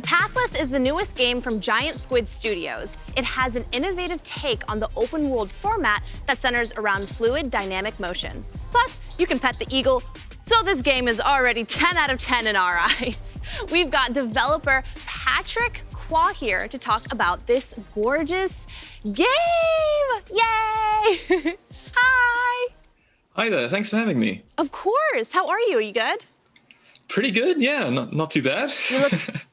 The Pathless is the newest game from Giant Squid Studios. It has an innovative take on the open world format that centers around fluid dynamic motion. Plus, you can pet the eagle, so this game is already 10 out of 10 in our eyes. We've got developer Patrick Quah here to talk about this gorgeous game. Yay! Hi! Hi there, thanks for having me. Of course. How are you? Are you good? Pretty good, yeah, not too bad. You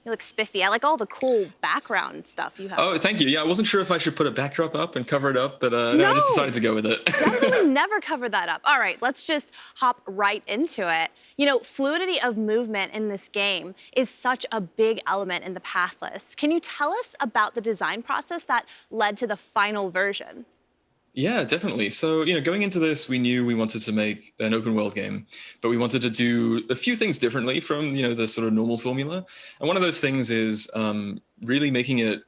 look spiffy. I like all the cool background stuff you have. Oh, thank you. Yeah, I wasn't sure if I should put a backdrop up and cover it up, but no, I just decided to go with it. Definitely never cover that up. All right, let's just hop right into it. You know, fluidity of movement in this game is such a big element in the Pathless. Can you tell us about the design process that led to the final version? Yeah, definitely. So, going into this, we knew we wanted to make an open world game, but we wanted to do a few things differently from, the sort of normal formula. And one of those things is really making it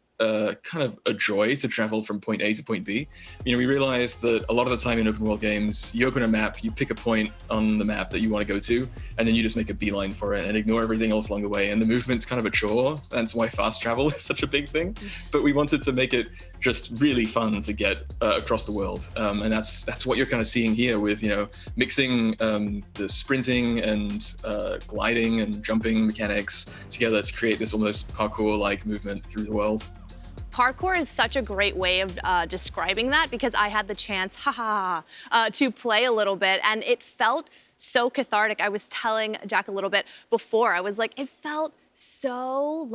kind of a joy to travel from point A to point B. We realized that a lot of the time in open world games, you open a map, you pick a point on the map that you want to go to, and then you just make a beeline for it and ignore everything else along the way. And the movement's kind of a chore. That's why fast travel is such a big thing. But we wanted to make it just really fun to get across the world. And that's what you're kind of seeing here with, mixing the sprinting and gliding and jumping mechanics together to create this almost parkour-like movement through the world. Parkour is such a great way of describing that because I had the chance, to play a little bit, and it felt so cathartic. I was telling Jack a little bit before, I was like, it felt so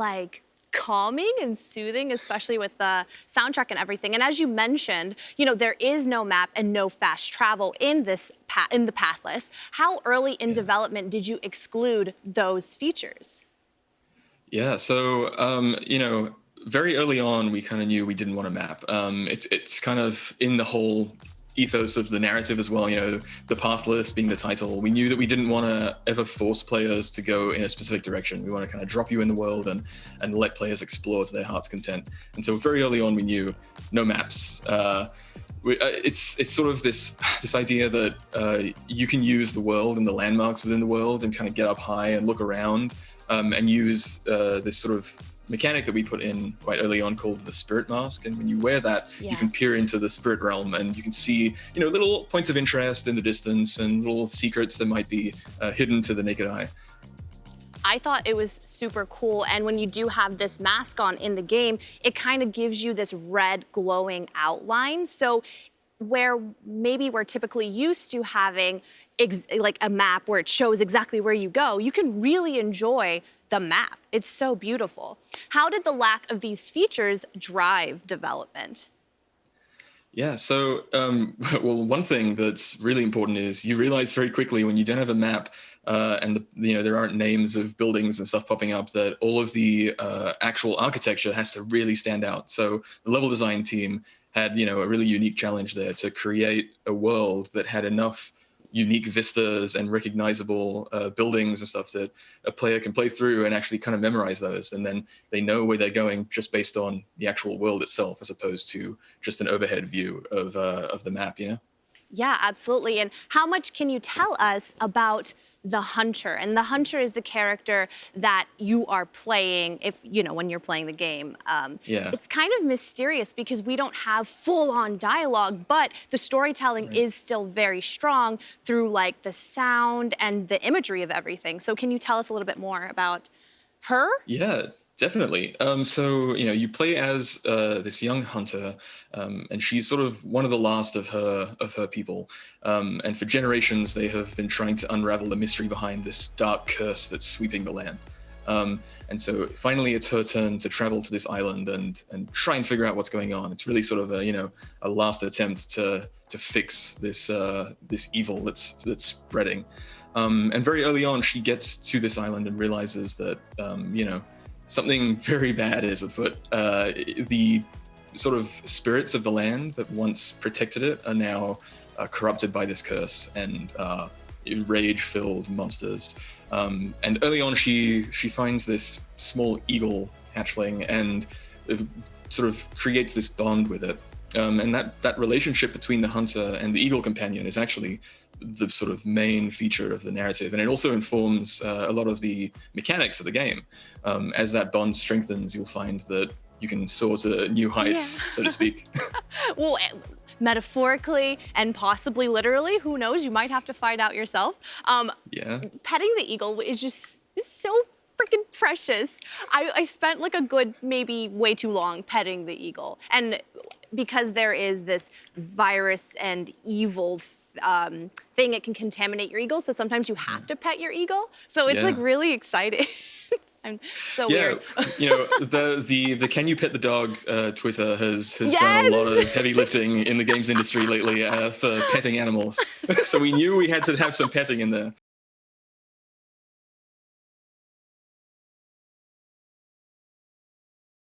calming and soothing, especially with the soundtrack and everything. And as you mentioned, there is no map and no fast travel in the Pathless. How early in development did you exclude those features? Yeah, so very early on, we kind of knew we didn't want a map. It's kind of in the whole ethos of the narrative as well, the Pathless being the title. We knew that we didn't want to ever force players to go in a specific direction. We want to kind of drop you in the world and let players explore to their heart's content. And so very early on, we knew no maps. It's sort of this idea that you can use the world and the landmarks within the world and kind of get up high and look around and use this sort of mechanic that we put in quite early on called the spirit mask. And when you wear that, you can peer into the spirit realm and you can see, little points of interest in the distance and little secrets that might be hidden to the naked eye. I thought it was super cool. And when you do have this mask on in the game, it kind of gives you this red glowing outline. So where maybe we're typically used to having like a map where it shows exactly where you go, you can really enjoy the map. It's so beautiful. How did the lack of these features drive development? Yeah, so, well, one thing that's really important is you realize very quickly when you don't have a map and there aren't names of buildings and stuff popping up, that all of the actual architecture has to really stand out. So the level design team had, a really unique challenge there to create a world that had enough unique vistas and recognizable buildings and stuff that a player can play through and actually kind of memorize those. And then they know where they're going just based on the actual world itself, as opposed to just an overhead view of the map, Yeah, absolutely. And how much can you tell us about the Hunter? And the Hunter is the character that you are playing when you're playing the game. It's kind of mysterious because we don't have full-on dialogue, but the storytelling is still very strong through the sound and the imagery of everything. So can you tell us a little bit more about her? Yeah, definitely. So, you play as this young hunter, and she's sort of one of the last of her people. And for generations, they have been trying to unravel the mystery behind this dark curse that's sweeping the land. And so finally, it's her turn to travel to this island and try and figure out what's going on. It's really sort of a last attempt to fix this evil that's spreading. And very early on, she gets to this island and realizes that something very bad is afoot. The sort of spirits of the land that once protected it are now corrupted by this curse and rage-filled monsters. And early on, she finds this small eagle hatchling and sort of creates this bond with it. And that relationship between the hunter and the eagle companion is actually the sort of main feature of the narrative, and it also informs a lot of the mechanics of the game. As that bond strengthens, you'll find that you can soar to new heights, Yeah. so to speak. Well, metaphorically and possibly literally, who knows? You might have to find out yourself. Yeah. Petting the eagle is so freaking precious. I spent like a good, maybe way too long petting the eagle. And because there is this virus and evil thing, it can contaminate your eagle. So sometimes you have to pet your eagle. So it's like Yeah. really exciting. I'm so Yeah, weird. the can you pet the dog Twitter has done a lot Yes! of heavy lifting in the games industry lately for petting animals. So we knew we had to have some petting in there.